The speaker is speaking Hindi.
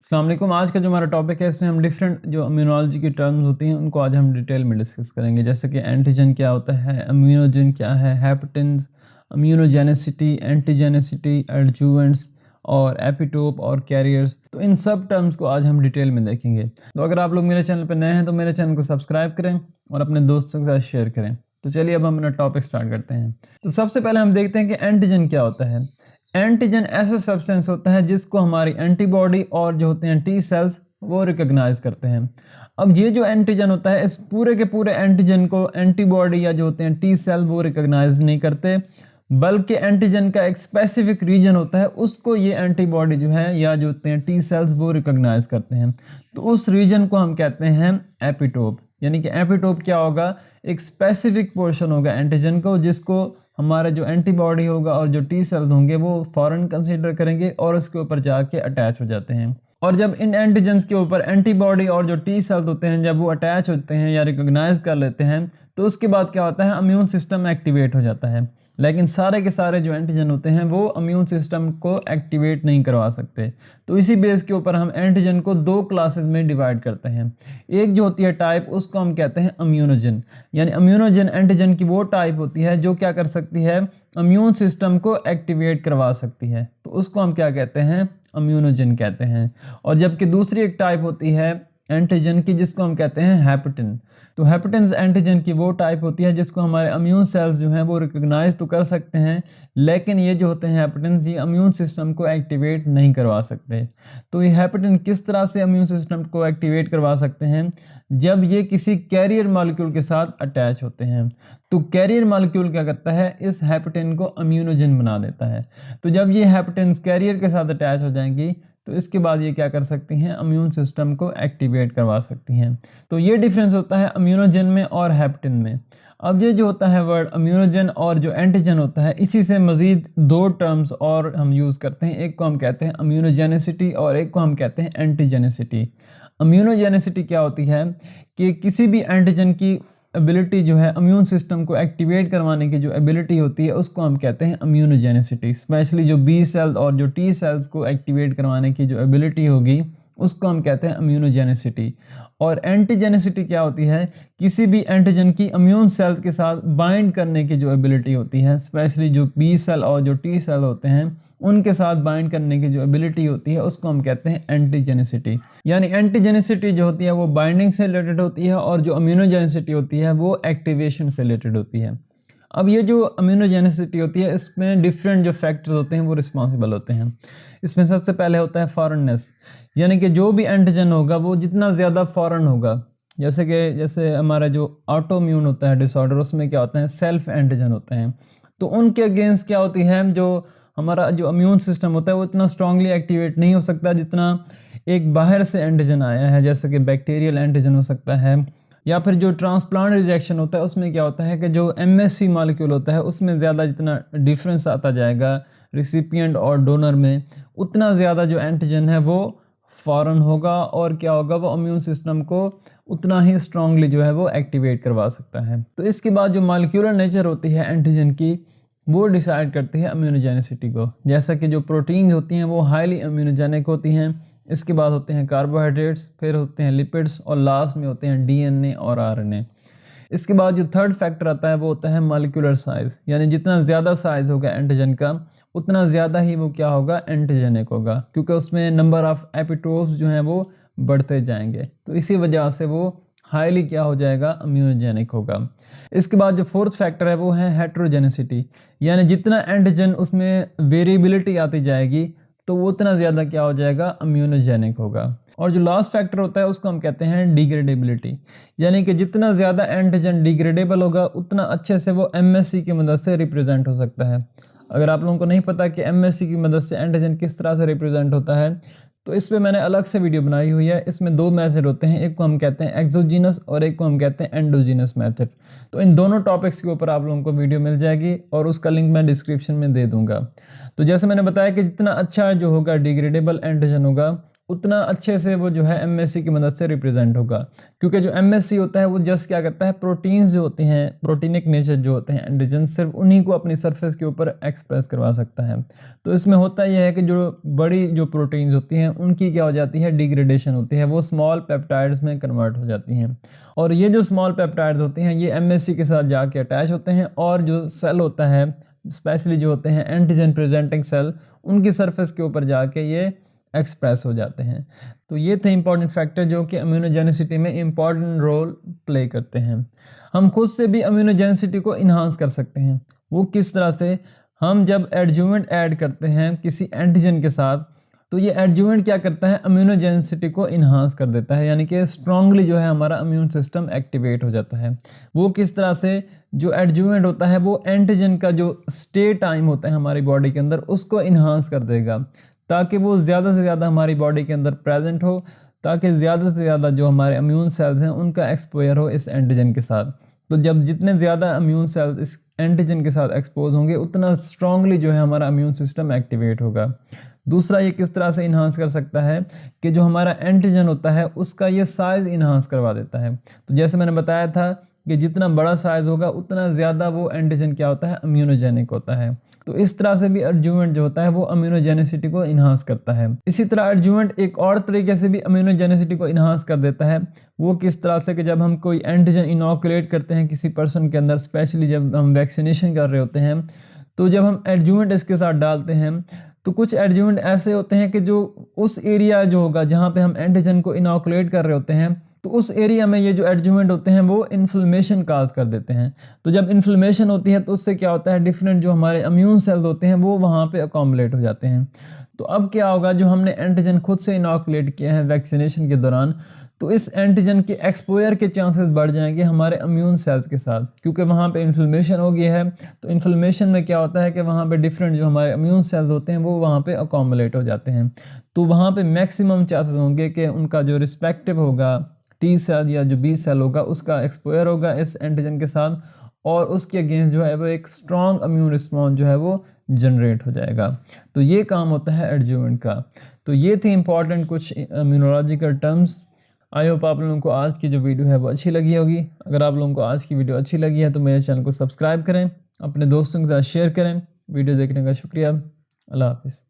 अस्सलाम वालेकुम। आज का जो हमारा टॉपिक है इसमें हम डिफरेंट जो इम्यूनोलॉजी की टर्म्स होती हैं उनको आज हम डिटेल में डिस्कस करेंगे। जैसे कि एंटीजन क्या होता है, इम्यूनोजन क्या है, हेपेटिन्स, इम्यूनोजेनेसिटी, एंटीजेनेसिटी, एडजुवेंट्स और एपिटोप और कैरियर्स। तो इन सब टर्म्स को आज हम डिटेल में देखेंगे। तो अगर आप लोग मेरे चैनल पर नए हैं तो मेरे चैनल को सब्सक्राइब करें और अपने दोस्तों के साथ शेयर करें। तो चलिए अब हम अपना टॉपिक स्टार्ट करते हैं। तो सबसे पहले हम देखते हैं कि एंटीजन क्या होता है। एंटीजन ऐसा सब्सटेंस होता है जिसको हमारी एंटीबॉडी और जो होते हैं टी सेल्स वो रिकॉग्नाइज करते हैं। अब ये जो एंटीजन होता है इस पूरे के पूरे एंटीजन को एंटीबॉडी या जो होते हैं टी सेल वो रिकॉग्नाइज नहीं करते, बल्कि एंटीजन का एक स्पेसिफिक रीजन होता है उसको ये एंटीबॉडी जो है या जो होते हैं टी सेल्स वो रिकॉग्नाइज करते हैं। तो उस रीजन को हम कहते हैं एपिटोप। यानी कि एपिटोप क्या होगा, एक स्पेसिफिक पोर्शन होगा एंटीजन को जिसको हमारा जो एंटीबॉडी होगा और जो टी सेल्स होंगे वो फॉरेन कंसीडर करेंगे और उसके ऊपर जाके अटैच हो जाते हैं। और जब इन एंटीजन्स के ऊपर एंटीबॉडी और जो टी सेल्स होते हैं जब वो अटैच होते हैं या रिकॉग्नाइज कर लेते हैं तो उसके बाद क्या होता है, इम्यून सिस्टम एक्टिवेट हो जाता है। लेकिन सारे के सारे जो एंटीजन होते हैं वो इम्यून सिस्टम को एक्टिवेट नहीं करवा सकते। तो इसी बेस के ऊपर हम एंटीजन को दो क्लासेस में डिवाइड करते हैं। एक जो होती है टाइप उसको हम कहते हैं इम्यूनोजन। यानी इम्यूनोजन एंटीजन की वो टाइप होती है जो क्या कर सकती है, इम्यून सिस्टम को एक्टिवेट करवा सकती है। तो उसको हम क्या कहते हैं, इम्यूनोजन कहते हैं। और जबकि दूसरी एक टाइप होती है एंटीजन की जिसको हम कहते हैं हेपेटिन। तो हेपेटिन्स एंटीजन की वो टाइप होती है जिसको हमारे इम्यून सेल्स जो हैं वो रिकॉग्नाइज तो कर सकते हैं, लेकिन ये जो होते हैं हेपेटिन्स ये इम्यून सिस्टम को एक्टिवेट नहीं करवा सकते। तो ये हेपेटिन किस तरह से इम्यून सिस्टम को एक्टिवेट करवा सकते हैं, जब ये किसी कैरियर मॉलिक्यूल के साथ अटैच होते हैं। तो कैरियर मॉलिक्यूल क्या करता है, इस हेपेटिन को इम्यूनोजन बना देता है। तो जब ये हेपेटिन्स कैरियर के साथ अटैच हो जाएंगी तो इसके बाद ये क्या कर सकती हैं, इम्यून सिस्टम को एक्टिवेट करवा सकती हैं। तो ये डिफरेंस होता है इम्यूनोजन में और हेपेटिन में। अब ये जो होता है वर्ड इम्यूनोजन और जो एंटीजन होता है इसी से मज़ीद दो टर्म्स और हम यूज़ करते हैं। एक को हम कहते हैं इम्यूनोजेनेसिटी और एक को हम कहते हैं एंटीजेनेसिटी। इम्यूनोजेनेसिटी क्या होती है कि किसी भी एंटीजन की एबिलिटी जो है इम्यून सिस्टम को एक्टिवेट करवाने की जो एबिलिटी होती है उसको हम कहते हैं इम्यूनोजेनेसिटी। स्पेशली जो बी सेल और जो टी सेल्स को एक्टिवेट करवाने की जो एबिलिटी होगी उसको हम कहते हैं इम्यूनोजेनेसिटी। और एंटीजेनेसिटी क्या होती है, किसी भी एंटीजन की इम्यून सेल्स के साथ बाइंड करने की जो एबिलिटी होती है, स्पेशली जो बी सेल और जो टी सेल होते हैं उनके साथ बाइंड करने की जो एबिलिटी होती है उसको हम कहते हैं एंटीजेनेसिटी। यानी एंटीजेनेसिटी जो होती है वो बाइंडिंग से रिलेटेड होती है और जो इम्यूनोजेनेसिटी होती है वो एक्टिवेशन से रिलेटेड होती है। अब ये जो इम्यूनोजेनेसिटी होती है इसमें डिफरेंट जो फैक्टर्स होते हैं वो रिस्पॉन्सिबल होते हैं। इसमें सबसे पहले होता है फॉरेननेस, यानी कि जो भी एंटीजन होगा वो जितना ज़्यादा फॉरेन होगा, जैसे हमारा जो ऑटोइम्यून होता है डिसऑर्डर उसमें क्या होता है, सेल्फ एंटीजन होते हैं। तो उनके अगेंस्ट क्या होती है, जो हमारा जो इम्यून सिस्टम होता है वो इतना स्ट्रांगली एक्टिवेट नहीं हो सकता जितना एक बाहर से एंटीजन आया है, जैसे कि बैक्टीरियल एंटीजन हो सकता है। या फिर जो ट्रांसप्लांट रिजेक्शन होता है उसमें क्या होता है कि जो एमएससी मॉलिक्यूल होता है उसमें ज़्यादा जितना डिफरेंस आता जाएगा रिसिपिएंट और डोनर में, उतना ज़्यादा जो एंटीजन है वो फॉरेन होगा और क्या होगा, वो इम्यून सिस्टम को उतना ही स्ट्रांगली जो है वो एक्टिवेट करवा सकता है। तो इसके बाद जो मॉलिक्यूलर नेचर होती है एंटीजन की वो डिसाइड करती है इम्यूनोजेनिसिटी को। जैसा कि जो प्रोटीन्स होती हैं वो हाईली इम्यूनोजेनिक होती हैं, इसके बाद होते हैं कार्बोहाइड्रेट्स, फिर होते हैं लिपिड्स और लास्ट में होते हैं डीएनए और आरएनए। इसके बाद जो थर्ड फैक्टर आता है वो होता है मॉलिक्यूलर साइज़, यानी जितना ज़्यादा साइज़ होगा एंटीजन का उतना ज़्यादा ही वो क्या होगा, एंटीजेनिक होगा, क्योंकि उसमें नंबर ऑफ एपिटोप्स जो हैं वो बढ़ते जाएंगे। तो इसी वजह से वो हाईली क्या हो जाएगा, इम्यूनोजेनिक होगा। इसके बाद जो फोर्थ फैक्टर है वो है हेट्रोजेनेसिटी, यानी जितना एंटीजन उसमें वेरिएबिलिटी आती जाएगी तो वो उतना ज़्यादा क्या हो जाएगा, इम्यूनोजेनिक होगा। और जो लास्ट फैक्टर होता है उसको हम कहते हैं डिग्रेडेबिलिटी, यानी कि जितना ज़्यादा एंटीजन डिग्रेडेबल होगा उतना अच्छे से वो एमएससी की मदद से रिप्रेजेंट हो सकता है। अगर आप लोगों को नहीं पता कि एमएससी की मदद से एंटीजन किस तरह से रिप्रेजेंट होता है तो इस पर मैंने अलग से वीडियो बनाई हुई है। इसमें दो मेथड होते हैं, एक को हम कहते हैं एक्सोजीनस और एक को हम कहते हैं एंडोजीनस मेथड। तो इन दोनों टॉपिक्स के ऊपर आप लोगों को वीडियो मिल जाएगी और उसका लिंक मैं डिस्क्रिप्शन में दे दूंगा। तो जैसे मैंने बताया कि जितना अच्छा जो होगा डिग्रेडेबल एंटीजन होगा उतना अच्छे से वो जो है एमएससी की मदद से रिप्रेजेंट होगा, क्योंकि जो एमएससी होता है वो जस्ट क्या करता है, प्रोटीन्स जो होते हैं, प्रोटीनिक नेचर जो होते हैं एंटीजन, सिर्फ उन्हीं को अपनी सरफेस के ऊपर एक्सप्रेस करवा सकता है। तो इसमें होता यह है कि जो बड़ी जो प्रोटीन्स होती हैं उनकी क्या हो जाती है, डिग्रेडेशन होती है, वो स्मॉल पेप्टाइड्स में कन्वर्ट हो जाती हैं। और ये जो स्मॉल पेप्टाइड्स होते हैं ये एमएससी के साथ जाके अटैच होते हैं, और जो सेल होता है स्पेशली जो होते हैं एंटीजन प्रेजेंटिंग सेल, उनकी सरफेस के ऊपर जाके ये एक्सप्रेस हो जाते हैं। तो ये थे इंपॉर्टेंट फैक्टर जो कि इम्यूनोजेनिसिटी में इंपॉर्टेंट रोल प्ले करते हैं। हम खुद से भी इम्यूनोजेनिसिटी को इन्हांस कर सकते हैं। वो किस तरह से, हम जब एडजुवेंट ऐड करते हैं किसी एंटीजन के साथ, तो ये एडजुवेंट क्या करता है, इम्यूनोजेनिसिटी को इन्हांस कर देता है, यानी कि स्ट्रांगली जो है हमारा इम्यून सिस्टम एक्टिवेट हो जाता है। वो किस तरह से, जो एडजुवेंट होता है वो एंटीजन का जो स्टे टाइम होता है हमारी बॉडी के अंदर उसको इन्हांस कर देगा, ताकि वो ज़्यादा से ज़्यादा हमारी बॉडी के अंदर प्रेजेंट हो, ताकि ज़्यादा से ज़्यादा जो हमारे इम्यून सेल्स हैं उनका एक्सपोजर हो इस एंटीजन के साथ। तो जब जितने ज़्यादा इम्यून सेल्स इस एंटीजन के साथ एक्सपोज होंगे उतना स्ट्रांगली जो है हमारा इम्यून सिस्टम एक्टिवेट होगा। दूसरा, ये किस तरह से इन्हांस कर सकता है कि जो हमारा एंटीजन होता है उसका ये साइज़ इन्हांस करवा देता है। तो जैसे मैंने बताया था कि जितना बड़ा साइज़ होगा उतना ज़्यादा वो एंटीजन क्या होता है, इम्यूनोजेनिक होता है। तो इस तरह से भी एडजुवेंट जो होता है वो इम्यूनोजेनिसिटी को इन्हांस करता है। इसी तरह एडजुवेंट एक और तरीके से भी इम्यूनोजेनिसिटी को इन्हांस कर देता है। वो किस तरह से कि जब हम कोई एंटीजन इनोकुलेट करते हैं किसी पर्सन के अंदर, स्पेशली जब हम वैक्सीनेशन कर रहे होते हैं, तो जब हम एडजुवेंट इसके साथ डालते हैं तो कुछ एडजुवेंट ऐसे होते हैं कि जो उस एरिया जो होगा जहाँ पे हम एंटीजन को इनोकुलेट कर रहे होते हैं, तो उस एरिया में ये जो एडजुवेंट होते हैं वो इन्फ्लेमेशन काज कर देते हैं। तो जब इन्फ्लेमेशन होती है तो उससे क्या होता है, डिफरेंट जो हमारे इम्यून सेल्स होते हैं वो वहाँ पे अकोमोडेट हो जाते हैं। तो अब क्या होगा, जो हमने एंटीजन खुद से इनोकुलेट किया है वैक्सीनेशन के दौरान, तो इस एंटीजन के एक्सपोजर के चांसेस बढ़ जाएंगे हमारे इम्यून सेल्स के साथ, क्योंकि वहाँ पे इन्फ्लेमेशन हो गया है। तो इन्फ्लेमेशन में क्या होता है कि वहाँ पे डिफरेंट जो हमारे इम्यून सेल्स होते हैं वो वहाँ पे अकोमोडेट हो जाते हैं। तो वहाँ पे मैक्सिमम चांसेस होंगे कि उनका जो रिस्पेक्टिव होगा टी सेल या जो बी सेल होगा उसका एक्सपोजर होगा इस एंटीजन के साथ, और उसके अगेंस्ट जो है वो एक स्ट्रॉन्ग इम्यून रिस्पॉन्स जो है वो जनरेट हो जाएगा। तो ये काम होता है एडजुवेंट का। तो ये थी इंपॉर्टेंट कुछ इम्यूनोलॉजिकल टर्म्स। आई होप आप लोगों को आज की जो वीडियो है वो अच्छी लगी होगी। अगर आप लोगों को आज की वीडियो अच्छी लगी है तो मेरे चैनल को सब्सक्राइब करें, अपने दोस्तों के साथ शेयर करें। वीडियो देखने का शुक्रिया। अल्लाह हाफिज़।